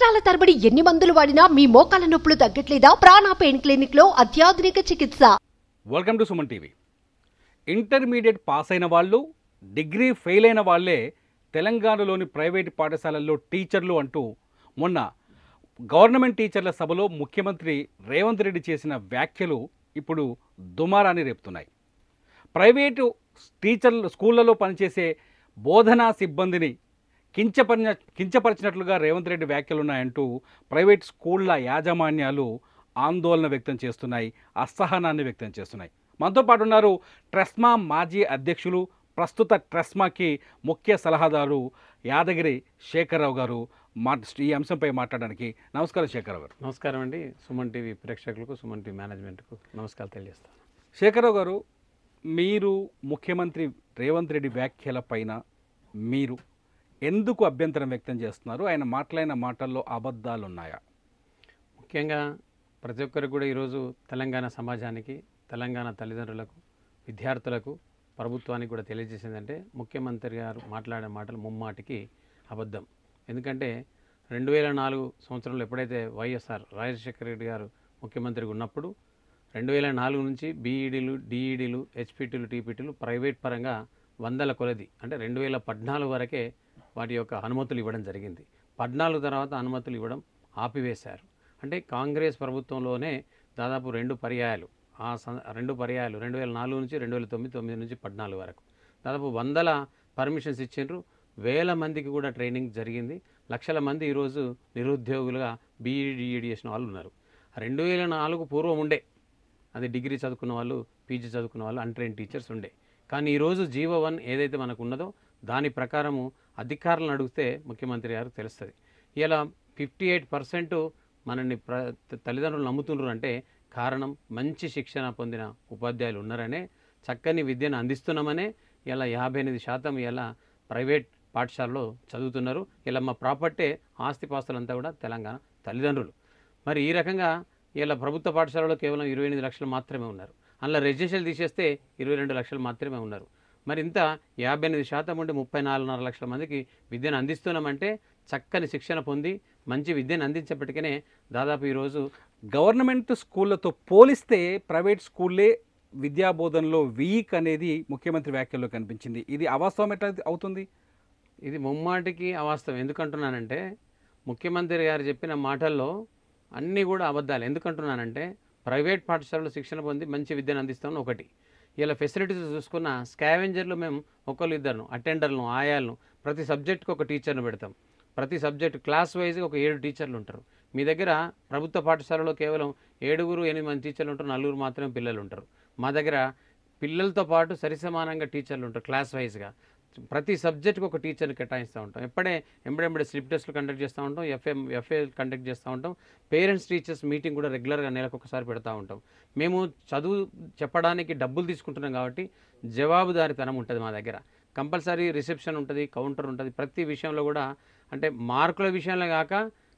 సంవత్సరాల తరబడి ఎన్ని మందులు వాడినా మీ మోకాల నొప్పులు తగ్గట్లేదా? ప్రాణ పెయిన్ క్లినిక్ లో అత్యాధునిక చికిత్స. Welcome to Suman TV. Intermediate pass అయిన వాళ్ళు, డిగ్రీ ఫెయిల్ అయిన వాళ్ళే తెలంగాణలోని ప్రైవేటు పాఠశాలల్లో టీచర్లు అంటూ మొన్న గవర్నమెంట్ టీచర్ల సభలో ముఖ్యమంత్రి రేవంత్ రెడ్డి చేసిన వ్యాఖ్యలు ఇప్పుడు దుమారాన్ని రేపుతున్నాయి. ప్రైవేటు స్కూళ్ళలో పనిచేసే బోధనా సిబ్బందిని కించపరిచినట్లుగా రేవంత్ రెడ్డి వ్యాఖ్యలున్నాయంటూ ప్రైవేట్ స్కూళ్ళ యాజమాన్యాలు ఆందోళన వ్యక్తం చేస్తున్నాయి, అసహనాన్ని వ్యక్తం చేస్తున్నాయి. మనతో పాటు ఉన్నారు ట్రెస్మా మాజీ అధ్యక్షులు, ప్రస్తుత ట్రెస్మాకి ముఖ్య సలహాదారు యాదగిరి శేఖరరావు గారు. ఈ అంశంపై మాట్లాడడానికి నమస్కారం శేఖరరావు గారు. నమస్కారం అండి. సుమన్ టీవీ ప్రేక్షకులకు, సుమన్ టీవీ మేనేజ్మెంట్కు నమస్కారాలు తెలియజేస్తాను. శేఖరరావు గారు, మీరు ముఖ్యమంత్రి రేవంత్ రెడ్డి వ్యాఖ్యల పైన మీరు ఎందుకు అభ్యంతరం వ్యక్తం చేస్తున్నారు? ఆయన మాట్లాడిన మాటల్లో అబద్ధాలు ఉన్నాయా? ముఖ్యంగా ప్రతి ఒక్కరికి కూడా ఈరోజు తెలంగాణ సమాజానికి, తెలంగాణ తల్లిదండ్రులకు, విద్యార్థులకు, ప్రభుత్వానికి కూడా తెలియజేసిందంటే ముఖ్యమంత్రి గారు మాట్లాడే మాటలు ముమ్మాటికి అబద్ధం. ఎందుకంటే 2004 సంవత్సరంలో ఎప్పుడైతే వైఎస్ఆర్ రాజశేఖర రెడ్డి గారు ముఖ్యమంత్రిగా ఉన్నప్పుడు 2004 నుంచి బీఈడీలు, డిఈడీలు, హెచ్పీటీలు, టీపీటీలు ప్రైవేట్ పరంగా వందల కొలది, అంటే 2014 వరకే వాటి యొక్క అనుమతులు ఇవ్వడం జరిగింది. 14 తర్వాత అనుమతులు ఇవ్వడం ఆపివేశారు. అంటే కాంగ్రెస్ ప్రభుత్వంలోనే దాదాపు 2 పర్యాయాలు 2004 నుంచి 2009, 9 నుంచి 14 వరకు దాదాపు వందల పర్మిషన్స్ ఇచ్చిండ్రు. వేల మందికి కూడా ట్రైనింగ్ జరిగింది. లక్షల మంది ఈరోజు నిరుద్యోగులుగా బీఈడీ చేసిన వాళ్ళు ఉన్నారు. 2004 పూర్వం ఉండే, అది డిగ్రీ చదువుకున్న వాళ్ళు, పీజీ చదువుకున్న వాళ్ళు, అన్ట్రైన్ టీచర్స్ ఉండే. కానీ ఈరోజు జీవో 1 ఏదైతే మనకు ఉన్నదో దాని ప్రకారము అధికారులను అడిగితే ముఖ్యమంత్రి గారు తెలుస్తుంది. ఇలా 58% మనల్ని తల్లిదండ్రులు నమ్ముతున్నారు అంటే కారణం మంచి శిక్షణ పొందిన ఉపాధ్యాయులు ఉన్నారనే, చక్కని విద్యను అందిస్తున్నామనే ఇలా 58% ఇలా ప్రైవేట్ పాఠశాలలో చదువుతున్నారు. ఇలా మా ప్రాపర్టీ ఆస్తిపాస్తులంతా కూడా తెలంగాణ తల్లిదండ్రులు. మరి ఈ రకంగా ఇలా ప్రభుత్వ పాఠశాలలో కేవలం 28 లక్షలు మాత్రమే ఉన్నారు. అందులో రెసిడెన్షియల్ తీసేస్తే 22 లక్షలు మాత్రమే ఉన్నారు. మరి ఇంత 58% ఉంటే 34.5 లక్షల మందికి విద్యను అందిస్తున్నామంటే చక్కని శిక్షణ పొంది మంచి విద్యను అందించేప్పటికనే దాదాపు ఈరోజు గవర్నమెంట్ స్కూళ్ళతో పోలిస్తే ప్రైవేట్ స్కూళ్ళే విద్యాబోధనలో వీక్ అనేది ముఖ్యమంత్రి వ్యాఖ్యల్లో కనిపించింది. ఇది అవాస్తవం ఎట్లా అవుతుంది? ఇది ముమ్మాటికి అవాస్తవం. ఎందుకంటున్నానంటే ముఖ్యమంత్రి గారు చెప్పిన మాటల్లో అన్నీ కూడా అబద్ధాలు. ఎందుకంటున్నానంటే ప్రైవేట్ పాఠశాలలో శిక్షణ పొంది మంచి విద్యను అందిస్తామని ఒకటి. ఇలా ఫెసిలిటీస్ చూసుకున్న స్కావెంజర్లు మేము ఒకళ్ళు ఇద్దరు అటెండర్లను, ఆయాలను, ప్రతి సబ్జెక్టుకు ఒక టీచర్ను పెడతాం. ప్రతి సబ్జెక్టు క్లాస్ వైజ్గా ఒక 7 టీచర్లు ఉంటారు. మీ దగ్గర ప్రభుత్వ పాఠశాలలో కేవలం 7-8 మంది టీచర్లు ఉంటారు, 4 మాత్రమే పిల్లలు ఉంటారు. మా దగ్గర పిల్లలతో పాటు సరిసమానంగా టీచర్లు ఉంటారు. క్లాస్ వైజ్గా ప్రతి సబ్జెక్టుకు ఒక టీచర్ని కేటాయిస్తూ ఉంటాం. ఎంబడే స్లిప్ టెస్టులు కండక్ట్ చేస్తూ ఉంటాం, ఎఫ్ఏ కండక్ట్ చేస్తూ ఉంటాం. పేరెంట్స్ టీచర్స్ మీటింగ్ కూడా రెగ్యులర్గా నెలకు ఒకసారి పెడతా ఉంటాం. మేము చదువు చెప్పడానికి డబ్బులు తీసుకుంటున్నాం కాబట్టి జవాబుదారీతనం ఉంటుంది మా దగ్గర. కంపల్సరీ రిసెప్షన్ ఉంటుంది, కౌంటర్ ఉంటుంది. ప్రతి విషయంలో కూడా అంటే మార్కుల విషయంలో కాక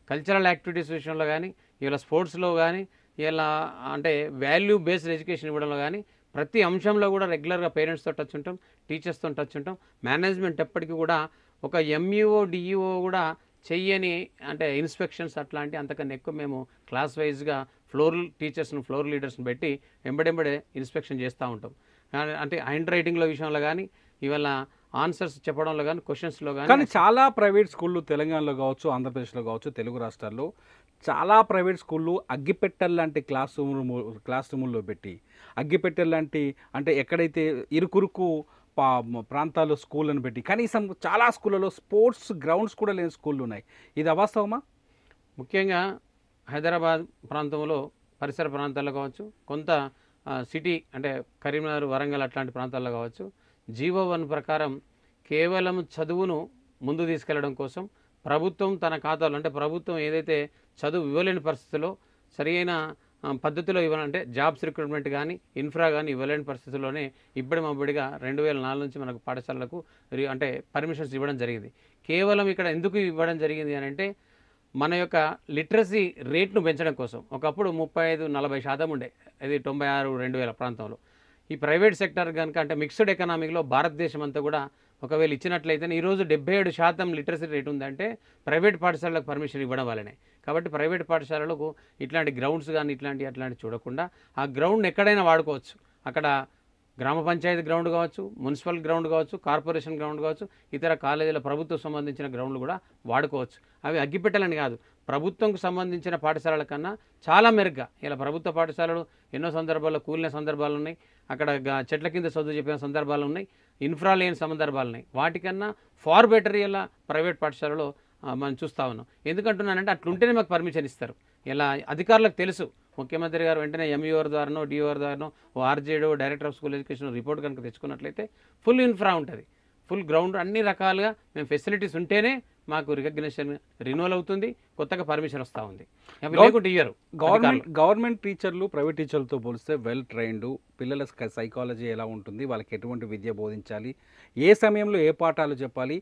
కల్చరల్ యాక్టివిటీస్ విషయంలో కానీ, ఇలా స్పోర్ట్స్లో కానీ, ఇలా అంటే వాల్యూ బేస్డ్ ఎడ్యుకేషన్ ఇవ్వడంలో కానీ ప్రతి అంశంలో కూడా రెగ్యులర్గా పేరెంట్స్తో టచ్ ఉంటాం, టీచర్స్తో టచ్ ఉంటాం. మేనేజ్మెంట్ ఎప్పటికీ కూడా ఒక ఎంఈఓ, డిఈఓ కూడా చెయ్యని అంటే ఇన్స్పెక్షన్స్ అట్లాంటి అంతకన్నా ఎక్కువ మేము క్లాస్ వైజ్గా ఫ్లోర్ లీడర్స్ని పెట్టి ఎంబడెంబడే ఇన్స్పెక్షన్ చేస్తూ ఉంటాం. అంటే హ్యాండ్ రైటింగ్లో విషయంలో కానీ, ఇవాళ ఆన్సర్స్ చెప్పడంలో కానీ, క్వశ్చన్స్లో కానీ చాలా ప్రైవేట్ స్కూళ్ళు తెలంగాణలో కావచ్చు, ఆంధ్రప్రదేశ్లో కావచ్చు, తెలుగు రాష్ట్రాల్లో చాలా ప్రైవేట్ స్కూళ్ళు అగ్గిపెట్టెల లాంటి క్లాస్ రూముల్లో పెట్టి, అగ్గిపెట్టెల లాంటి అంటే ఎక్కడైతే ఇరుకురుకు ప్రాంతాల్లో స్కూళ్ళను పెట్టి కనీసం చాలా స్కూళ్ళలో స్పోర్ట్స్ గ్రౌండ్స్ కూడా లేని స్కూళ్ళు ఉన్నాయి. ఇది అవాస్తవమా? ముఖ్యంగా హైదరాబాద్ ప్రాంతంలో పరిసర ప్రాంతాల్లో కావచ్చు, కొంత సిటీ అంటే కరీంనగర్, వరంగల్ అట్లాంటి ప్రాంతాల్లో కావచ్చు, జీవో 1 ప్రకారం కేవలం చదువును ముందు తీసుకెళ్లడం కోసం ప్రభుత్వం తన ఖాతాలో, అంటే ప్రభుత్వం ఏదైతే చదువు ఇవ్వలేని పరిస్థితుల్లో సరైన పద్ధతిలో ఇవ్వాలంటే జాబ్స్ రిక్రూట్మెంట్ కానీ, ఇన్ఫ్రా కానీ ఇవ్వలేని పరిస్థితుల్లోనే ఇబ్బడిమబ్బడిగా 2004 నుంచి మనకు పాఠశాలలకు అంటే పర్మిషన్స్ ఇవ్వడం జరిగింది. కేవలం ఇక్కడ ఎందుకు ఇవ్వడం జరిగింది అని అంటే మన యొక్క లిటరసీ రేట్ను పెంచడం కోసం. ఒకప్పుడు 35-40% ఉండే, ఇది 96-2000 ప్రాంతంలో. ఈ ప్రైవేట్ సెక్టర్ కనుక అంటే మిక్స్డ్ ఎకనామీలో భారతదేశం అంతా కూడా ఒకవేళ ఇచ్చినట్లయితే ఈరోజు 77% లిటరసీ రేట్ ఉందంటే ప్రైవేట్ పాఠశాలలకు పర్మిషన్ ఇవ్వడం వల్లనే. కాబట్టి ప్రైవేట్ పాఠశాలలకు ఇట్లాంటి గ్రౌండ్స్ కానీ అట్లాంటి చూడకుండా ఆ గ్రౌండ్ ఎక్కడైనా వాడుకోవచ్చు. అక్కడ గ్రామ పంచాయతీ గ్రౌండ్ కావచ్చు, మున్సిపల్ గ్రౌండ్ కావచ్చు, కార్పొరేషన్ గ్రౌండ్ కావచ్చు, ఇతర కాలేజీల ప్రభుత్వం సంబంధించిన గ్రౌండ్లు కూడా వాడుకోవచ్చు. అవి అగ్గిపెట్టలని కాదు, ప్రభుత్వంకు సంబంధించిన పాఠశాలల కన్నా చాలా మెరుగ్గా ఇలా ప్రభుత్వ పాఠశాలలు ఎన్నో సందర్భాల్లో కూలిన సందర్భాలు ఉన్నాయి, అక్కడ చెట్ల కింద చదువు చెప్పిన సందర్భాలు ఉన్నాయి, ఇన్ఫ్రా లేని సందర్భాలు ఉన్నాయి. వాటికన్నా ఫార్ బెటర్ ఇలా ప్రైవేట్ పాఠశాలలో మనం చూస్తూ ఉన్నాం. ఎందుకంటున్నానంటే అట్లుంటేనే మాకు పర్మిషన్ ఇస్తారు. ఇలా అధికారులకు తెలుసు, ముఖ్యమంత్రి గారు వెంటనే ఎంఈఓర్ ద్వారానో డిఓఆర్ ద్వారానో ఆర్జేడో director of school education report కనుక తెచ్చుకున్నట్లయితే ఫుల్ ఇన్ఫ్రా ఉంటుంది, ఫుల్ గ్రౌండ్ అన్ని రకాలుగా మేము ఫెసిలిటీస్ ఉంటేనే మాకు రికగ్నిషన్ రినోవల్ అవుతుంది, కొత్తగా పర్మిషన్ వస్తూ ఉంది. అవి లేకుంటే ఇయ్యరు. గవర్నమెంట్ టీచర్లు ప్రైవేట్ టీచర్లతో పోలిస్తే వెల్ ట్రైన్డ్, పిల్లల సైకాలజీ ఎలా ఉంటుంది, వాళ్ళకి ఎటువంటి విద్య బోధించాలి, ఏ సమయంలో ఏ పాఠాలు చెప్పాలి,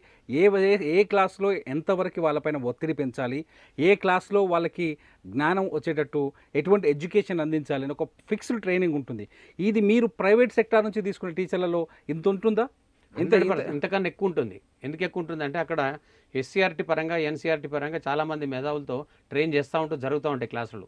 ఏ క్లాస్లో ఎంతవరకు వాళ్ళపైన ఒత్తిడి పెంచాలి, ఏ క్లాస్లో వాళ్ళకి జ్ఞానం వచ్చేటట్టు ఎటువంటి ఎడ్యుకేషన్ అందించాలి అని ఒక ఫిక్స్డ్ ట్రైనింగ్ ఉంటుంది. ఇది మీరు ప్రైవేట్ సెక్టార్ నుంచి తీసుకునే టీచర్లలో ఇంత ఉంటుందా? ఇంతకన్నా ఎక్కువ ఉంటుంది. ఎందుకు ఎక్కువ ఉంటుంది అంటే అక్కడ ఎస్సీఆర్టీ పరంగా ఎన్సీఆర్టీ పరంగా చాలామంది మేధావులతో ట్రైన్ చేస్తూ జరుగుతూ ఉంటాయి క్లాసులు.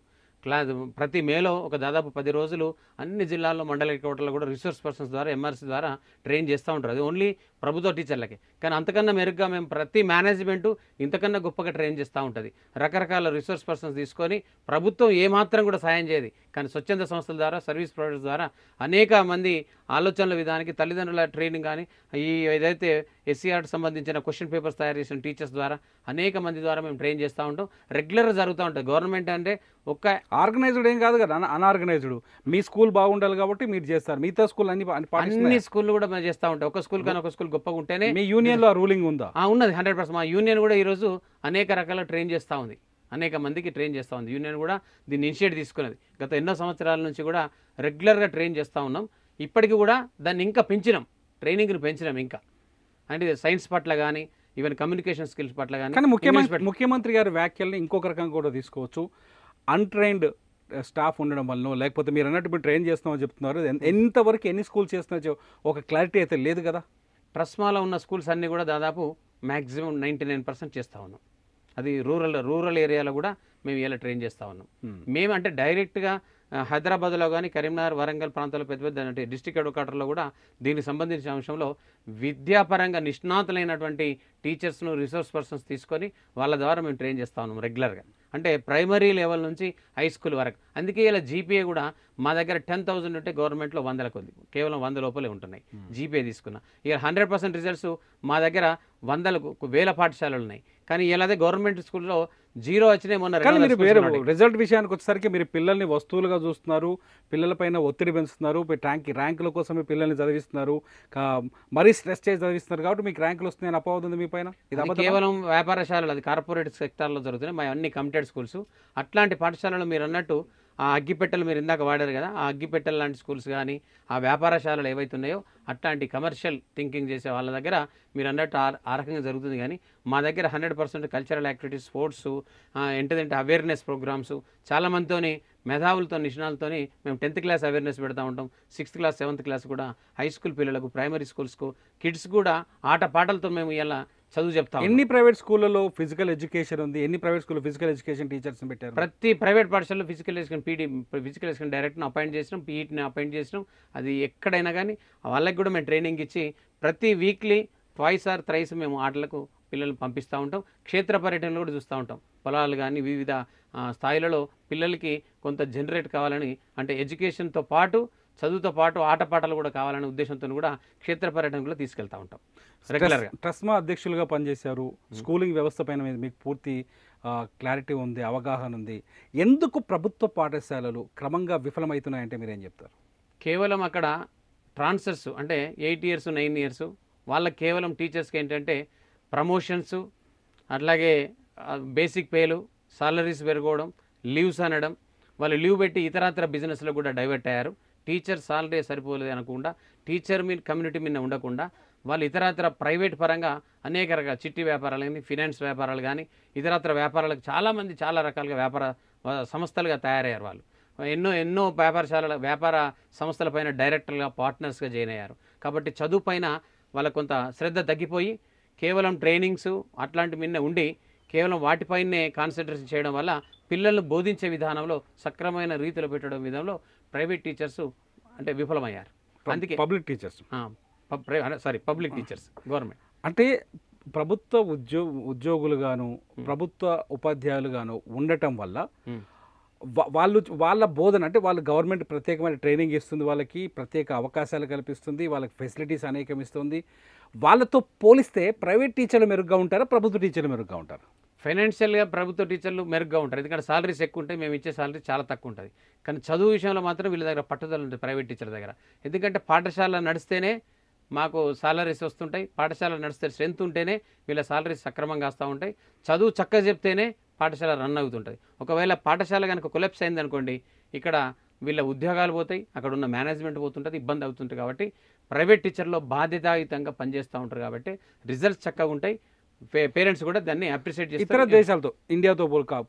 ప్రతి మేలో ఒక దాదాపు 10 రోజులు అన్ని జిల్లాల్లో మండల హెడ్ క్వార్టర్లో కూడా రిసోర్స్ పర్సన్స్ ద్వారా ఎంఆర్సీ ద్వారా ట్రైన్ చేస్తూ ఉంటారు. అది ఓన్లీ ప్రభుత్వ టీచర్లకే. కానీ అంతకన్నా మెరుగ్గా మేము ప్రతి మేనేజ్మెంటు ఇంతకన్నా గొప్పగా ట్రైన్ చేస్తూ ఉంటుంది. రకరకాల రిసోర్స్ పర్సన్స్ తీసుకొని ప్రభుత్వం ఏమాత్రం కూడా సాయం చేయదు, కానీ స్వచ్ఛంద సంస్థల ద్వారా సర్వీస్ ప్రొవైడర్స్ ద్వారా అనేక మంది ఆలోచనల విధానానికి తల్లిదండ్రుల ట్రైనింగ్ కానీ ఈ ఏదైతే ఎస్సీఆర్కి సంబంధించిన క్వశ్చన్ పేపర్స్ తయారు చేసిన టీచర్స్ ద్వారా అనేక మంది ద్వారా మేము ట్రైన్ చేస్తూ ఉంటాం. రెగ్యులర్గా జరుగుతూ ఉంటుంది. గవర్నమెంట్ అంటే ఒక్క ఆర్గనైజ్డ్ ఏం కాదు కదా, అన్ఆర్గనైజ్డ్. మీ స్కూల్ బాగుండాలి కాబట్టి మీరు చేస్తారు, మిగతా స్కూల్ అన్ని స్కూళ్ళు కూడా మేము చేస్తూ ఉంటాం. ఒక స్కూల్ కానీ ఒక స్కూల్ గొప్పగా ఉంటేనే. మీ యూనియన్లో రూలింగ్ ఉందా? ఉన్నది 100%. మా యూనియన్ కూడా ఈరోజు అనేక రకాల ట్రైన్ చేస్తూ ఉంది, అనేక మందికి ట్రైన్ చేస్తూ ఉంది. యూనియన్ కూడా దీన్ని ఇనిషియేట్ తీసుకున్నది. గత ఎన్నో సంవత్సరాల నుంచి కూడా రెగ్యులర్గా ట్రైన్ చేస్తూ ఉన్నాం. ఇప్పటికి కూడా దాన్ని ఇంకా పెంచినాం, ట్రైనింగ్ని పెంచినాం ఇంకా. అంటే సైన్స్ పట్ల కానీ ఈవెన్ కమ్యూనికేషన్ స్కిల్స్ పట్ల కానీ. కానీ ముఖ్యమంత్రి గారి వ్యాఖ్యల్ని ఇంకొక రకంగా కూడా తీసుకోవచ్చు. అన్ట్రైన్డ్ స్టాఫ్ ఉండడం వల్ల, లేకపోతే మీరు అన్నట్టు మీరు ట్రైన్ చేస్తున్నామని చెప్తున్నారు, ఎంతవరకు ఎన్ని స్కూల్స్ చేస్తున్నా ఒక క్లారిటీ అయితే లేదు కదా. ట్రస్మాలో ఉన్న స్కూల్స్ అన్నీ కూడా దాదాపు మ్యాక్సిమం 99% చేస్తూ ఉన్నాం. అది రూరల్ ఏరియాలో కూడా మేము ఇలా ట్రైన్ చేస్తూ ఉన్నాం. మేము అంటే డైరెక్ట్గా హైదరాబాద్లో కానీ కరీంనగర్ వరంగల్ ప్రాంతాల్లో పెద్ద అంటే డిస్ట్రిక్ట్ హెడ్ క్వార్టర్లో కూడా దీనికి సంబంధించిన అంశంలో విద్యాపరంగా నిష్ణాతులైనటువంటి టీచర్స్ను రిసోర్స్ పర్సన్స్ తీసుకొని వాళ్ళ ద్వారా మేము ట్రైన్ చేస్తూ ఉన్నాం రెగ్యులర్గా. అంటే ప్రైమరీ లెవెల్ నుంచి హై స్కూల్ వరకు. అందుకే ఇలా జీపీఏ కూడా మా దగ్గర 10,000 ఉంటే గవర్నమెంట్లో 100 కొద్ది, కేవలం 100 లోపలే ఉంటున్నాయి జీపీఏ తీసుకున్న. ఇక 100% రిజల్ట్స్ మా దగ్గర 100,000 పాఠశాలలు ఉన్నాయి. కానీ ఇలాగే గవర్నమెంట్ స్కూల్లో 0 వచ్చినాయి. మొన్న రిజల్ట్ విషయానికి వచ్చేసరికి మీరు పిల్లల్ని వస్తువులుగా చూస్తున్నారు, పిల్లలపైన ఒత్తిడి పెంచుతున్నారు, ర్యాంకుల కోసమే పిల్లల్ని చదివిస్తున్నారు, మరీ స్ట్రెస్ చేసి చదివిస్తున్నారు కాబట్టి మీకు ర్యాంకులు వస్తున్నాయని అపోహ ఉంది మీ పైన. ఇది కేవలం వ్యాపారశాలలు, అది కార్పొరేట్ సెక్టార్లో జరుగుతున్నాయి. మా అన్ని కమిటెడ్ స్కూల్స్. అట్లాంటి పాఠశాలలో మీరు అన్నట్టు ఆ అగ్గిపెట్టెలు మీరు ఇందాక వాడారు కదా, ఆ అగ్గిపెట్టెలు లాంటి స్కూల్స్ కానీ ఆ వ్యాపారశాలలు ఏవైతే ఉన్నాయో అట్లాంటి కమర్షియల్ థింకింగ్ చేసే వాళ్ళ దగ్గర మీరు అన్నట్టు ఆ రకంగా జరుగుతుంది. కానీ మా దగ్గర 100% కల్చరల్ యాక్టివిటీస్, స్పోర్ట్స్, ఏంటంటే అవేర్నెస్ ప్రోగ్రామ్స్, చాలామందితోని మేధావులతో నిష్ణాలతోని మేము 10th క్లాస్ అవేర్నెస్ పెడతా ఉంటాం. 6th క్లాస్ 7th క్లాస్ కూడా హై స్కూల్ పిల్లలకు, ప్రైమరీ స్కూల్స్కు, కిడ్స్ కూడా ఆట పాటలతో మేము ఇలా చదువు చెప్తాం. ఎన్ని ప్రైవేట్ స్కూళ్ళలో ఫిజికల్ ఎడ్యుకేషన్ ఉంది? ఎన్ని ప్రైవేట్ స్కూల్లో ఫిజికల్ ఎడ్యుకేషన్ టీచర్స్ పెట్టారు? ప్రతి ప్రైవేట్ పాఠశాలలో ఫిజికల్ ఎడ్యుకేషన్ డైరెక్టర్ని అపాయింట్ చేసినాం, పీఈటీని అపాయింట్ చేసినాం. అది ఎక్కడైనా కానీ వాళ్ళకి కూడా మేము ట్రైనింగ్ ఇచ్చి ప్రతి వీక్లీ 2 or 3 మేము ఆటలకు పిల్లల్ని పంపిస్తూ ఉంటాం. క్షేత్ర పర్యటనలు కూడా చూస్తూ ఉంటాం. పొలాలు కానీ వివిధ స్థాయిలలో పిల్లలకి కొంత జనరేట్ కావాలని, అంటే ఎడ్యుకేషన్తో పాటు చదువుతో పాటు ఆటపాటలు కూడా కావాలనే ఉద్దేశంతో కూడా క్షేత్ర పర్యటనలో తీసుకెళ్తూ ఉంటాం రెగ్యులర్గా. ట్రస్మా అధ్యక్షులుగా పనిచేశారు, స్కూలింగ్ వ్యవస్థ పైన మీకు పూర్తి క్లారిటీ ఉంది, అవగాహన ఉంది. ఎందుకు ప్రభుత్వ పాఠశాలలు క్రమంగా విఫలమవుతున్నాయంటే మీరేం చెప్తారు? కేవలం అక్కడ ట్రాన్స్ఫర్స్, అంటే 8 years 9 years వాళ్ళకి కేవలం టీచర్స్కి ఏంటంటే ప్రమోషన్స్, అట్లాగే బేసిక్ పేలు, సాలరీస్ పెరగడం, లీవ్స్ అనడం, వాళ్ళు లీవ్ పెట్టి ఇతరత్ర బిజినెస్లో కూడా డైవర్ట్ అయ్యారు. టీచర్ సాలరీ సరిపోలేదు అనకుండా, టీచర్ మీద కమ్యూనిటీ మీద ఉండకుండా వాళ్ళు ఇతరత్ర ప్రైవేట్ పరంగా అనేక రకాల చిట్టి వ్యాపారాలు కానీ, ఫినాన్స్ వ్యాపారాలు కానీ, ఇతరత్ర వ్యాపారాలకు చాలామంది చాలా రకాలుగా వ్యాపార సంస్థలుగా తయారయ్యారు. వాళ్ళు ఎన్నో వ్యాపార సంస్థల పైన డైరెక్టర్గా, పార్ట్నర్స్గా జాయిన్ అయ్యారు. కాబట్టి చదువు పైన వాళ్ళకు కొంత శ్రద్ధ తగ్గిపోయి కేవలం ట్రైనింగ్స్ అట్లాంటి మిన్న ఉండి కేవలం వాటిపైనే కాన్సన్ట్రేషన్ చేయడం వల్ల పిల్లలను బోధించే విధానంలో సక్రమైన రీతిలో పెట్టడం విధానంలో ప్రైవేట్ టీచర్స్ అంటే విఫలమయ్యారు. అందుకే public teachers public teachers government అంటే ప్రభుత్వ ఉద్యోగులుగాను ప్రభుత్వ ఉపాధ్యాయులుగాను ఉండటం వల్ల వాళ్ళ బోధన అంటే వాళ్ళ గవర్నమెంట్ ప్రత్యేకమైన ట్రైనింగ్ ఇస్తుంది, వాళ్ళకి ప్రత్యేక అవకాశాలు కల్పిస్తుంది, వాళ్ళకి ఫెసిలిటీస్ అనేకం ఇస్తుంది. వాళ్ళతో పోలిస్తే ప్రైవేట్ టీచర్లు మెరుగ్గా ఉంటారా, ప్రభుత్వ టీచర్లు మెరుగ్గా ఉంటారా? ఫైనాన్షియల్గా ప్రభుత్వ టీచర్లు మెరుగ్గా ఉంటారు, ఎందుకంటే సాలరీస్ ఎక్కువ ఉంటాయి, మేము ఇచ్చే సాలరీ చాలా తక్కువ ఉంటుంది. కానీ చదువు విషయంలో మాత్రం వీళ్ళ దగ్గర పట్టుదల ఉంటుంది ప్రైవేట్ టీచర్ దగ్గర. ఎందుకంటే పాఠశాల నడిస్తేనే మాకు సాలరీస్ వస్తుంటాయి, పాఠశాల నడిస్తే స్ట్రెంత్ ఉంటేనే వీళ్ళ సాలరీస్ సక్రమంగా వస్తూ ఉంటాయి, చదువు చక్కగా చెప్తేనే పాఠశాల రన్ అవుతుంటుంది. ఒకవేళ పాఠశాల కనుక కొలాప్స్ అయింది అనుకోండి, ఇక్కడ వీళ్ళ ఉద్యోగాలు పోతాయి, అక్కడ ఉన్న మేనేజ్మెంట్ పోతుంటుంది, ఇబ్బంది అవుతుంటుంది. కాబట్టి ప్రైవేట్ టీచర్లో బాధ్యతాయుతంగా పనిచేస్తూ ఉంటారు కాబట్టి రిజల్ట్స్ చక్కగా ఉంటాయి. పేరెంట్స్ కూడా దాన్ని అప్రిషియేట్ చేస్తారు. ఇతర దేశాలతో ఇండియాతో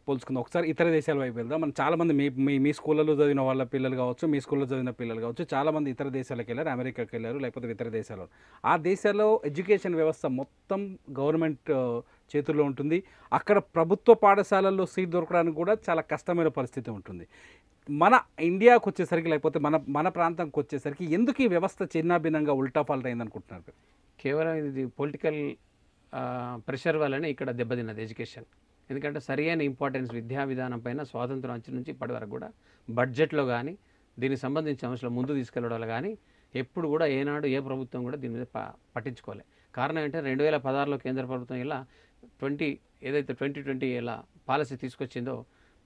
పోల్చుకుందాం ఒకసారి, ఇతర దేశాల వైపు వెళ్దాం. మనం చాలామంది మీ స్కూళ్ళలో చదివిన వాళ్ళ పిల్లలు కావచ్చు, మీ స్కూల్లో చదివిన పిల్లలు కావచ్చు, చాలామంది ఇతర దేశాలకు వెళ్ళారు, అమెరికాకి వెళ్ళారు, లేకపోతే ఇతర దేశాల్లో. ఆ దేశాల్లో ఎడ్యుకేషన్ వ్యవస్థ మొత్తం గవర్నమెంట్ చేతుల్లో ఉంటుంది. అక్కడ ప్రభుత్వ పాఠశాలల్లో సీట్ దొరకడానికి కూడా చాలా కష్టమైన పరిస్థితి ఉంటుంది. మన ఇండియాకు వచ్చేసరికి లేకపోతే మన ప్రాంతంకి వచ్చేసరికి ఎందుకు ఈ వ్యవస్థ చిన్నాభిన్నంగా ఉల్టా ఫాల్ట్ అయింది అనుకుంటున్నారు? కేవలం ఇది పొలిటికల్ ప్రెషర్ వల్లనే ఇక్కడ దెబ్బతిన్నది ఎడ్యుకేషన్. ఎందుకంటే సరైన ఇంపార్టెన్స్ విద్యా విధానం పైన స్వాతంత్రం వచ్చి నుంచి ఇప్పటి వరకు కూడా బడ్జెట్లో కానీ దీనికి సంబంధించిన అంశాలు ముందు తీసుకెళ్లడంలో కానీ ఎప్పుడు కూడా ఏనాడు ఏ ప్రభుత్వం కూడా దీని మీద పట్టించుకోలే. కారణం ఏంటంటే 2016లో కేంద్ర ప్రభుత్వం ఇలా 2020 ఇలా పాలసీ తీసుకొచ్చిందో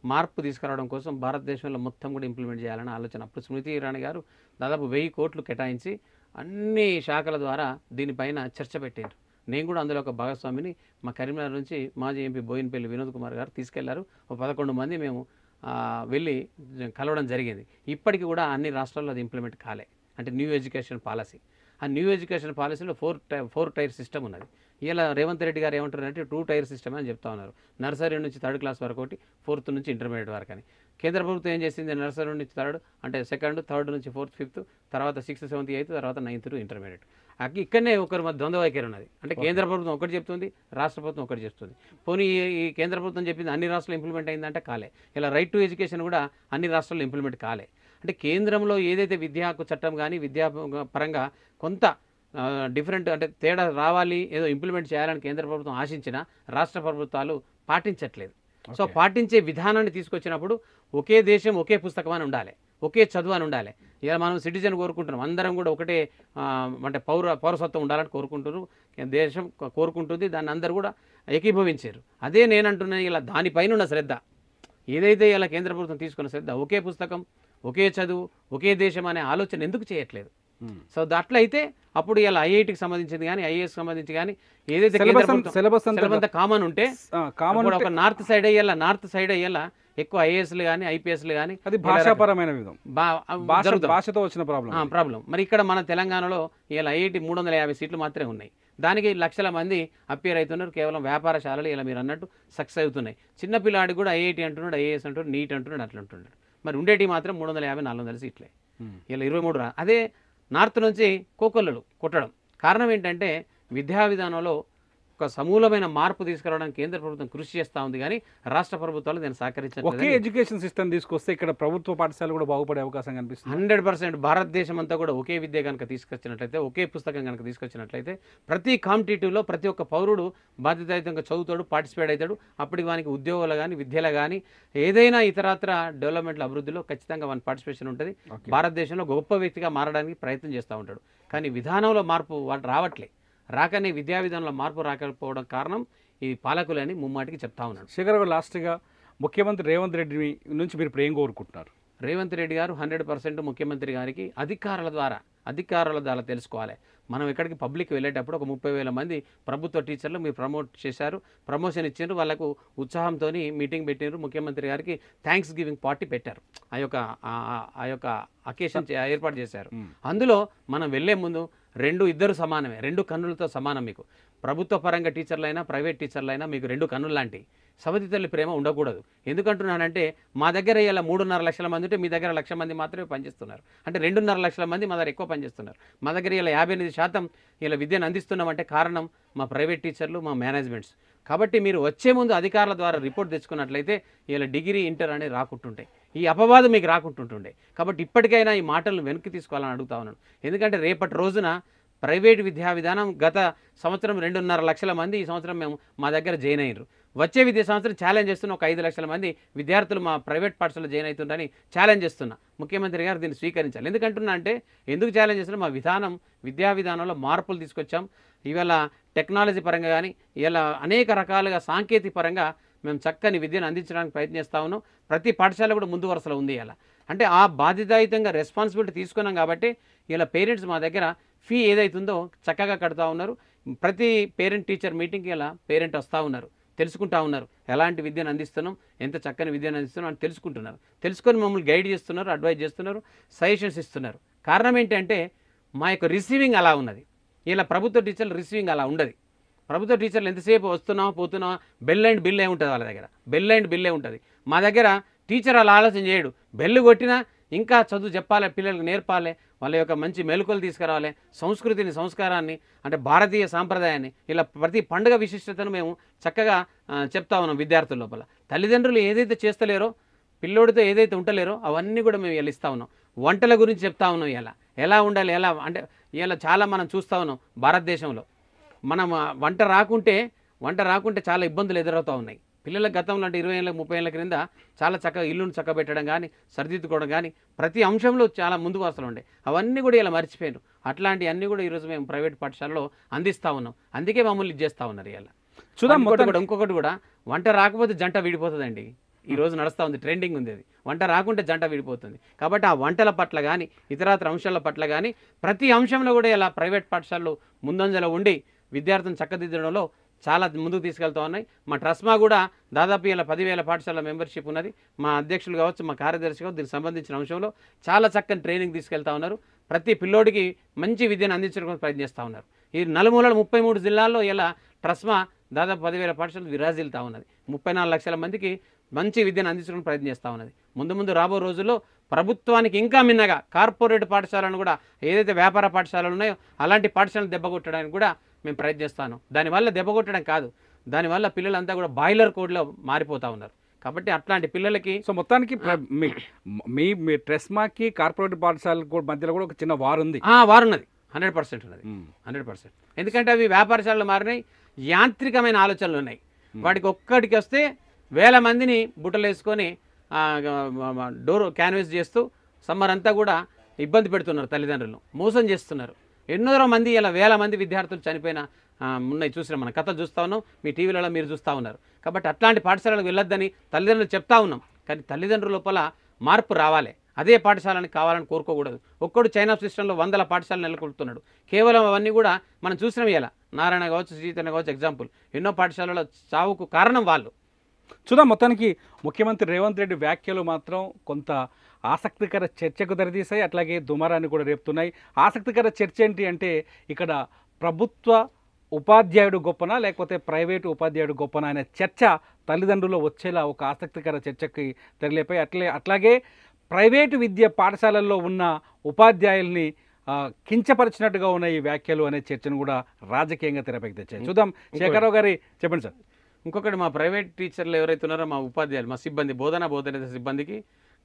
మార్పు తీసుకురావడం కోసం భారతదేశంలో మొత్తం కూడా ఇంప్లిమెంట్ చేయాలనే ఆలోచన. అప్పుడు స్మృతి ఇరానీ గారు దాదాపు 1000 కోట్లు కేటాయించి అన్ని శాఖల ద్వారా దీనిపైన చర్చ పెట్టారు. నేను కూడా అందులో ఒక భాగస్వామిని. మా కరీంనగర్ నుంచి మాజీ ఎంపీ బోయినపల్లి వినోద్ కుమార్ గారు తీసుకెళ్లారు. 11 మంది మేము వెళ్ళి కలవడం జరిగింది. ఇప్పటికీ కూడా అన్ని రాష్ట్రాల్లో అది ఇంప్లిమెంట్ కాలే. అంటే న్యూ ఎడ్యుకేషన్ పాలసీ, ఆ న్యూ ఎడ్యుకేషన్ పాలసీలో 4 టైర్ సిస్టమ్ ఉన్నది. ఇలా రేవంత్ రెడ్డి గారు ఏమంటారంటే 2 టైర్ సిస్టమ్ అని చెప్తా ఉన్నారు. నర్సరీ నుంచి 3rd క్లాస్ వరకు ఒకటి, 4th నుంచి ఇంటర్మీడియట్ వరకు అని. కేంద్ర ప్రభుత్వం ఏం చేసింది, నర్సరీ నుంచి 3rd అంటే 2nd, 3rd నుంచి 4th, 5th, తర్వాత 6th, 7th, 8th, తర్వాత 9th టు ఇంటర్మీడియట్. ఇక్కడనే ఒకరి మధ్య ద్వంద్వ వైఖరి ఉన్నది. అంటే కేంద్ర ప్రభుత్వం ఒకటి చెప్తుంది, రాష్ట్ర ప్రభుత్వం ఒకటి చెప్తుంది. పోనీ ఈ కేంద్ర ప్రభుత్వం చెప్పింది అన్ని రాష్ట్రాలు ఇంప్లిమెంట్ అయిందంటే కాలే. ఇలా రైట్ టు ఎడ్యుకేషన్ కూడా అన్ని రాష్ట్రాల్లో ఇంప్లిమెంట్ కాలే. అంటే కేంద్రంలో ఏదైతే విద్యా హక్కు చట్టం కానీ విద్యా పరంగా కొంత డిఫరెంట్ అంటే తేడా రావాలి, ఏదో ఇంప్లిమెంట్ చేయాలని కేంద్ర ప్రభుత్వం ఆశించినా రాష్ట్ర ప్రభుత్వాలు పాటించట్లేదు. సో పాటించే విధానాన్ని తీసుకొచ్చినప్పుడు ఒకే దేశం ఒకే పుస్తకం అని ఉండాలి, ఒకే చదువు అని ఉండాలి. ఇలా మనం సిటిజన్ కోరుకుంటున్నాం, అందరం కూడా ఒకటే అంటే పౌరసత్వం ఉండాలని కోరుకుంటున్నారు, దేశం కోరుకుంటుంది, దాన్ని అందరూ కూడా ఏకీభవించారు. అదే నేనంటున్నాను, ఇలా దానిపైన ఉన్న శ్రద్ధ ఏదైతే ఇలా కేంద్ర ప్రభుత్వం తీసుకున్న శ్రద్ధ ఒకే పుస్తకం ఒకే చదువు ఒకే దేశం అనే ఆలోచన ఎందుకు చేయట్లేదు? సో అట్లయితే అప్పుడు ఇలా ఐఐటికి సంబంధించింది కానీ ఐఏఎస్ సంబంధించి కానీ ఏదైతే సిలబస్ అంతా కామన్ ఉంటే ఒక నార్త్ సైడ్ అయ్యేలా ఎక్కువ ఐఏఎస్లు కానీ ఐపీఎస్లు కానీ అది భాషాపరమైన భాషతో వచ్చిన ప్రాబ్లం. మరి ఇక్కడ మన తెలంగాణలో ఇలా ఐఐటి 350 సీట్లు మాత్రమే ఉన్నాయి. దానికి లక్షల మంది అప్పేర్ అవుతున్నారు. కేవలం వ్యాపారశాలలు ఇలా మీరు అన్నట్టు సక్సెస్ అవుతున్నాయి. చిన్నపిల్లాడికి కూడా ఐఐటి అంటున్నాడు, ఐఏఎస్ అంటున్నాడు, నీట్ అంటున్నాడు, అట్లా అంటున్నాడు. మరి ఉండేటి మాత్రం 350-400 సీట్లే. ఇలా 23 అదే నార్త్ నుంచి కోకొల్లలు కొట్టడం. కారణం ఏంటంటే విద్యా విధానంలో ఒక సమూలమైన మార్పు తీసుకురావడానికి కేంద్ర ప్రభుత్వం కృషి చేస్తూ ఉంది, కానీ రాష్ట్ర ప్రభుత్వాలు దీన్ని సహకరించట్లేదు. ఒకే ఎడ్యుకేషన్ సిస్టమ్ తీసుకొస్తే ఇక్కడ ప్రభుత్వ పాఠశాలలు కూడా బాగుపడే అవకాశం కనిపిస్తుంది. 100% భారతదేశం అంతా కూడా ఒకే విద్య కనుక తీసుకొచ్చినట్లయితే, ఒకే పుస్తకం కనుక తీసుకొచ్చినట్లయితే ప్రతి కాంపిటేటివ్లో ప్రతి ఒక్క పౌరుడు బాధ్యతాయుతంగా చదువుతాడు, పార్టిసిపేట్ అవుతాడు. అప్పటికి వానికి ఉద్యోగాలు కానీ విద్యలో కానీ ఏదైనా ఇతరత్ర డెవలప్మెంట్ల అభివృద్ధిలో ఖచ్చితంగా వాని పార్టిసిపేషన్ ఉంటుంది. భారతదేశంలో గొప్ప వ్యక్తిగా మారడానికి ప్రయత్నం చేస్తూ ఉంటాడు. కానీ విధానంలో మార్పు వాడు రావట్లే. రాకనే విద్యా విధానంలో మార్పు రాకపోవడం కారణం ఈ పాలకులని ముమ్మాటికి చెప్తా ఉన్నాడు. శేఖర్ గారు, లాస్ట్గా ముఖ్యమంత్రి రేవంత్ రెడ్డి నుంచి మీరు ఇప్పుడు ఏం కోరుకుంటున్నారు? రేవంత్ రెడ్డి గారు 100% ముఖ్యమంత్రి గారికి అధికారుల ద్వారా తెలుసుకోవాలి. మనం ఎక్కడికి పబ్లిక్ వెళ్ళేటప్పుడు ఒక 30,000 మంది ప్రభుత్వ టీచర్లు మీరు ప్రమోట్ చేశారు, ప్రమోషన్ ఇచ్చారు, వాళ్ళకు ఉత్సాహంతో మీటింగ్ పెట్టారు, ముఖ్యమంత్రి గారికి థ్యాంక్స్ గివింగ్ పార్టీ పెట్టారు, ఆ యొక్క అకేషన్ ఏర్పాటు చేశారు. అందులో మనం వెళ్లే ముందు ఇద్దరు సమానమే, 2 కన్నులతో సమానం మీకు. ప్రభుత్వ పరంగా టీచర్లైనా ప్రైవేట్ టీచర్లైనా మీకు 2 కన్నులు లాంటి సవతి తల్లి ప్రేమ ఉండకూడదు. ఎందుకంటున్నానంటే మా దగ్గర ఇలా 3.5 లక్షల మంది ఉంటే మీ దగ్గర 1,00,000 మంది మాత్రమే పనిచేస్తున్నారు. అంటే 2.5 లక్షల మంది మా దగ్గర ఎక్కువ పనిచేస్తున్నారు. మా దగ్గర ఇలా 58% ఇలా విద్యను అందిస్తున్నామంటే కారణం మా ప్రైవేట్ టీచర్లు, మా మేనేజ్మెంట్స్. కాబట్టి మీరు వచ్చే ముందు అధికారుల ద్వారా రిపోర్ట్ తెచ్చుకున్నట్లయితే ఇలా డిగ్రీ ఇంటర్ అనేది రాకుంటుంటాయి, ఈ అపవాదం మీకు రాకుంటుంటుండే. కాబట్టి ఇప్పటికైనా ఈ మాటలను వెనక్కి తీసుకోవాలని అడుగుతా ఉన్నాను. ఎందుకంటే రేపటి రోజున ప్రైవేటు విద్యా విధానం గత సంవత్సరం 2.5 లక్షల మంది ఈ సంవత్సరం మేము మా దగ్గర జాయిన్ అయ్యారు. వచ్చే విద్యా సంవత్సరం ఛాలెంజ్ చేస్తున్న ఒక 5 లక్షల మంది విద్యార్థులు మా ప్రైవేట్ పాఠశాలలో జాయిన్ అవుతుందని ఛాలెంజ్ చేస్తున్నా. ముఖ్యమంత్రి గారు దీన్ని స్వీకరించాలి. ఎందుకంటున్నా అంటే ఎందుకు ఛాలెంజ్ చేస్తున్నా, మా విధానం విద్యా విధానంలో మార్పులు తీసుకొచ్చాం. ఇవాళ టెక్నాలజీ పరంగా కానీ ఇలా అనేక రకాలుగా సాంకేతిక పరంగా మేము చక్కని విద్యను అందించడానికి ప్రయత్నిస్తూ ఉన్నాం. ప్రతి పాఠశాల కూడా ముందు వరుసలో ఉంది. ఇలా అంటే ఆ బాధ్యతాయుతంగా రెస్పాన్సిబిలిటీ తీసుకున్నాం కాబట్టి ఇలా పేరెంట్స్ మా దగ్గర ఫీ ఏదైతుందో చక్కగా కడుతూ ఉన్నారు. ప్రతి పేరెంట్ టీచర్ మీటింగ్కి ఇలా పేరెంట్ వస్తూ ఉన్నారు, తెలుసుకుంటా ఉన్నారు ఎలాంటి విద్యను అందిస్తున్నాం, ఎంత చక్కని విద్యను అందిస్తున్నాం అని తెలుసుకుంటున్నారు. తెలుసుకొని మమ్మల్ని గైడ్ చేస్తున్నారు, అడ్వైజ్ చేస్తున్నారు, సజెషన్స్ ఇస్తున్నారు. కారణం ఏంటంటే మా యొక్క రిసీవింగ్ అలా ఉన్నది. ఇలా ప్రభుత్వ టీచర్లు రిసీవింగ్ అలా ఉండదు. ప్రభుత్వ టీచర్లు ఎంతసేపు వస్తున్నామా పోతున్నామా, బెల్ అండ్ బిల్లే ఉంటుంది వాళ్ళ దగ్గర, బెల్ అండ్ బిల్లే ఉంటుంది. మా దగ్గర టీచర్ అలా ఆలోచన చేయడు. బెల్లు కొట్టినా ఇంకా చదువు చెప్పాలి, పిల్లలకు నేర్పాలి, వాళ్ళ యొక్క మంచి మెలకువలు తీసుకురావాలి, సంస్కృతిని సంస్కారాన్ని అంటే భారతీయ సాంప్రదాయాన్ని ఇలా ప్రతి పండుగ విశిష్టతను మేము చక్కగా చెప్తా ఉన్నాం విద్యార్థుల లోపల. తల్లిదండ్రులు ఏదైతే చేస్తలేరో, పిల్లోడితో ఏదైతే ఉండలేరో అవన్నీ కూడా మేము ఇలా ఇస్తూ ఉన్నాం. వంటల గురించి చెప్తా ఉన్నాం. ఎలా ఉండాలి, ఎలా అంటే ఇలా చాలా మనం చూస్తూ ఉన్నాం భారతదేశంలో. మనం వంట రాకుంటే చాలా ఇబ్బందులు ఎదురవుతూ ఉన్నాయి. పిల్లల గతంలో అంటే 20 ఏళ్ళ 30 ఏళ్ళ క్రింద చాలా చక్కగా ఇల్లును చక్కబెట్టడం కానీ, సరిదిద్దుకోవడం కానీ ప్రతి అంశంలో చాలా ముందు వరుసలో ఉండే. అవన్నీ కూడా ఇలా మర్చిపోయారు. అట్లాంటి అన్నీ కూడా ఈరోజు మేము ప్రైవేట్ పాఠశాలలో అందిస్తూ ఉన్నాం. అందుకే మమ్మల్ని ఇది చేస్తూ ఉన్నారు. ఇలా చూద్దాం. ఇంకొకటి కూడా వంట రాకపోతే జంట విడిపోతుందండి. ఈ రోజు నడుస్తూ ఉంది, ట్రెండింగ్ ఉంది అది. వంట రాకుంటే జంట విడిపోతుంది. కాబట్టి ఆ వంటల పట్ల కానీ ఇతరాతర అంశాల పట్ల కానీ ప్రతి అంశంలో కూడా ఇలా ప్రైవేట్ పాఠశాలలో ముందంజలో ఉండి విద్యార్థులను చక్కదిద్దడంలో చాలా ముందుకు తీసుకెళ్తా ఉన్నాయి. మా ట్రస్మా కూడా దాదాపు ఇలా 10,000 పాఠశాల మెంబర్షిప్ ఉన్నది. మా అధ్యక్షులు కావచ్చు, మా కార్యదర్శి కావచ్చు, దీనికి సంబంధించిన అంశంలో చాలా చక్కని ట్రైనింగ్ తీసుకెళ్తా ఉన్నారు. ప్రతి పిల్లోడికి మంచి విద్యను అందించడానికి ప్రయత్నిస్తూ ఉన్నారు. ఈ నలుమూలల 33 జిల్లాల్లో ఇలా ట్రస్మా దాదాపు 10,000 పాఠశాలలు విరాజిల్తా ఉన్నది. 34 లక్షల మందికి మంచి విద్యను అందించడానికి ప్రయత్నిస్తూ ఉన్నది. ముందు రాబో రోజుల్లో ప్రభుత్వానికి ఇంకా మిన్నగా కార్పొరేట్ పాఠశాలను కూడా ఏదైతే వ్యాపార పాఠశాలలు ఉన్నాయో అలాంటి పాఠశాలను దెబ్బకొట్టడానికి కూడా మేము ప్రయత్నిస్తాను. దానివల్ల దెబ్బకొట్టడం కాదు, దానివల్ల పిల్లలంతా కూడా బాయిలర్ కోడ్లో మారిపోతూ ఉన్నారు. కాబట్టి అట్లాంటి పిల్లలకి సో మొత్తానికి మీ ట్రెస్మాకి కార్పొరేట్ పాఠశాల మధ్యలో కూడా ఒక చిన్న వారు ఉంది. వారు ఉన్నది 100% ఉన్నది, 100%. ఎందుకంటే అవి వ్యాపారశాలలు మారినాయి, యాంత్రికమైన ఆలోచనలు ఉన్నాయి. వాటికి ఒక్కడికి వస్తే 1000 మందిని బుట్టలు వేసుకొని డోర్ క్యాన్వేస్ చేస్తూ సమ్మర్ అంతా కూడా ఇబ్బంది పెడుతున్నారు, తల్లిదండ్రులను మోసం చేస్తున్నారు. ఎన్నో మంది ఇలా 1000 మంది విద్యార్థులు చనిపోయిన ఉన్నాయి, చూసినా మన కథ చూస్తూ ఉన్నాం, మీ టీవీలలో మీరు చూస్తూ ఉన్నారు. కాబట్టి అట్లాంటి పాఠశాలకు వెళ్ళొద్దని తల్లిదండ్రులు చెప్తా ఉన్నాం. కానీ తల్లిదండ్రుల లోపల మార్పు రావాలి, అదే పాఠశాలని కావాలని కోరుకోకూడదు. ఒక్కడు చైనా సిస్టంలో 100 పాఠశాలను నెలకొల్పుతున్నాడు. కేవలం అవన్నీ కూడా మనం చూసినాం. ఇలా నారాయణ కావచ్చు, చైతన్య కావచ్చు ఎగ్జాంపుల్. ఎన్నో పాఠశాలలో చావుకు కారణం వాళ్ళు. చూద్దాం. మొత్తానికి ముఖ్యమంత్రి రేవంత్ రెడ్డి వ్యాఖ్యలు మాత్రం కొంత ఆసక్తికర చర్చకు దారితీశాయి, అట్లాగే దుమారాన్ని కూడా రేపుతున్నాయి. ఆసక్తికర చర్చ ఏంటి అంటే ఇక్కడ ప్రభుత్వ ఉపాధ్యాయుడు గొప్పనా లేకపోతే ప్రైవేటు ఉపాధ్యాయుడు గొప్పనా అనే చర్చ తల్లిదండ్రులు వచ్చేలా ఒక ఆసక్తికర చర్చకి తెరలేపాయి. అట్లాగే ప్రైవేటు విద్య పాఠశాలల్లో ఉన్న ఉపాధ్యాయుల్ని కించపరిచినట్టుగా ఉన్న ఈ వ్యాఖ్యలు అనే చర్చను కూడా రాజకీయంగా తెరపైకి తెచ్చాయి. చూద్దాం. శేఖరరావు గారి చెప్పండి సార్. ఇంకొకటి, మా ప్రైవేట్ టీచర్లు ఎవరైతే ఉన్నారో మా ఉపాధ్యాయులు, మా సిబ్బంది, బోధన సిబ్బందికి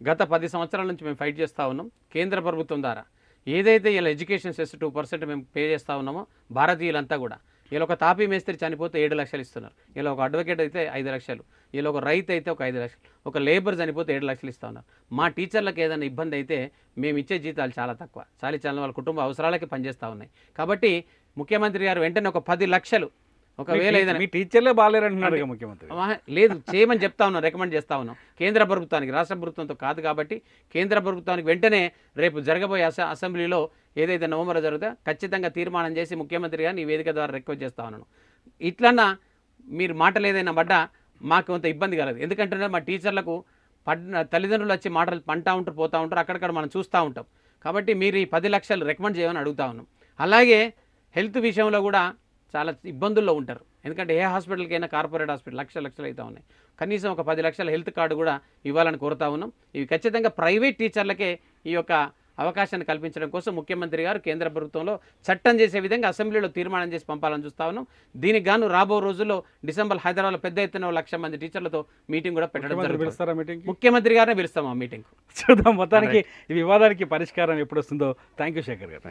గత 10 సంవత్సరాల నుంచి మేము ఫైట్ చేస్తూ ఉన్నాం. కేంద్ర ప్రభుత్వం ద్వారా ఏదైతే ఇలా ఎడ్యుకేషన్ సెస్ 2% మేము పే చేస్తూ ఉన్నామో భారతీయులంతా కూడా, ఇలా ఒక తాపీ మేస్త్రి చనిపోతే 7 లక్షలు ఇస్తున్నారు, ఇలా ఒక అడ్వకేట్ అయితే 5 లక్షలు, ఇలా ఒక రైతు అయితే ఒక 5 లక్షలు, ఒక లేబర్ చనిపోతే 7 లక్షలు ఇస్తూ ఉన్నారు. మా టీచర్లకు ఏదైనా ఇబ్బంది అయితే మేము ఇచ్చే జీతాలు చాలా తక్కువ, చాలా వాళ్ళ కుటుంబ అవసరాలకి పనిచేస్తూ ఉన్నాయి. కాబట్టి ముఖ్యమంత్రి గారు వెంటనే ఒక 10 లక్షలు, ఒకవేళ ఏదైనా మీ టీచర్లే బాగాలేరంటున్నారు ముఖ్యమంత్రి. లేదు, చేయమని చెప్తా ఉన్నాం, రికమెండ్ చేస్తా ఉన్నాం కేంద్ర ప్రభుత్వానికి, రాష్ట్ర ప్రభుత్వంతో కాదు. కాబట్టి కేంద్ర ప్రభుత్వానికి వెంటనే రేపు జరగబోయే అసెంబ్లీలో ఏదైతే నవంబర్ జరుగుతుందో ఖచ్చితంగా తీర్మానం చేసి ముఖ్యమంత్రి గారిని ఈ వేదిక ద్వారా రిక్వెస్ట్ చేస్తా ఉన్నాను. ఇట్లన్నా మీరు మాటలు ఏదైనా పడ్డా మాకు కొంత ఇబ్బంది కలదు. ఎందుకంటే మా టీచర్లకు తల్లిదండ్రులు వచ్చి మాటలు పంటా ఉంటారు, పోతూ ఉంటారు, అక్కడక్కడ మనం చూస్తూ ఉంటాం. కాబట్టి మీరు ఈ 10 లక్షలు రికమెండ్ చేయమని అడుగుతా ఉన్నాం. అలాగే హెల్త్ విషయంలో కూడా చాలా ఇబ్బందుల్లో ఉంటారు. ఎందుకంటే ఏ హాస్పిటల్కైనా కార్పొరేట్ హాస్పిటల్ లక్షలు అవుతా ఉన్నాయి. కనీసం ఒక 10 లక్షల హెల్త్ కార్డు కూడా ఇవ్వాలని కోరుతా ఉన్నాం. ఇవి ఖచ్చితంగా ప్రైవేట్ టీచర్లకే ఈ యొక్క అవకాశాన్ని కల్పించడం కోసం ముఖ్యమంత్రి గారు కేంద్ర ప్రభుత్వంలో చట్టం చేసే విధంగా అసెంబ్లీలో తీర్మానం చేసి పంపాలని చూస్తా ఉన్నాం. దీనికి గాను రాబో రోజుల్లో డిసెంబర్ హైదరాబాద్లో పెద్ద ఎత్తున 1,00,000 మంది టీచర్లతో మీటింగ్ కూడా పెట్టడం జరుగుతుంది. ముఖ్యమంత్రి గారినే పిలుస్తాం ఆ మీటింగ్. చూద్దాం మొత్తానికి ఈ వివాదానికి పరిష్కారం ఎప్పుడు వస్తుందో. థ్యాంక్ యూ శేఖర్ గారు.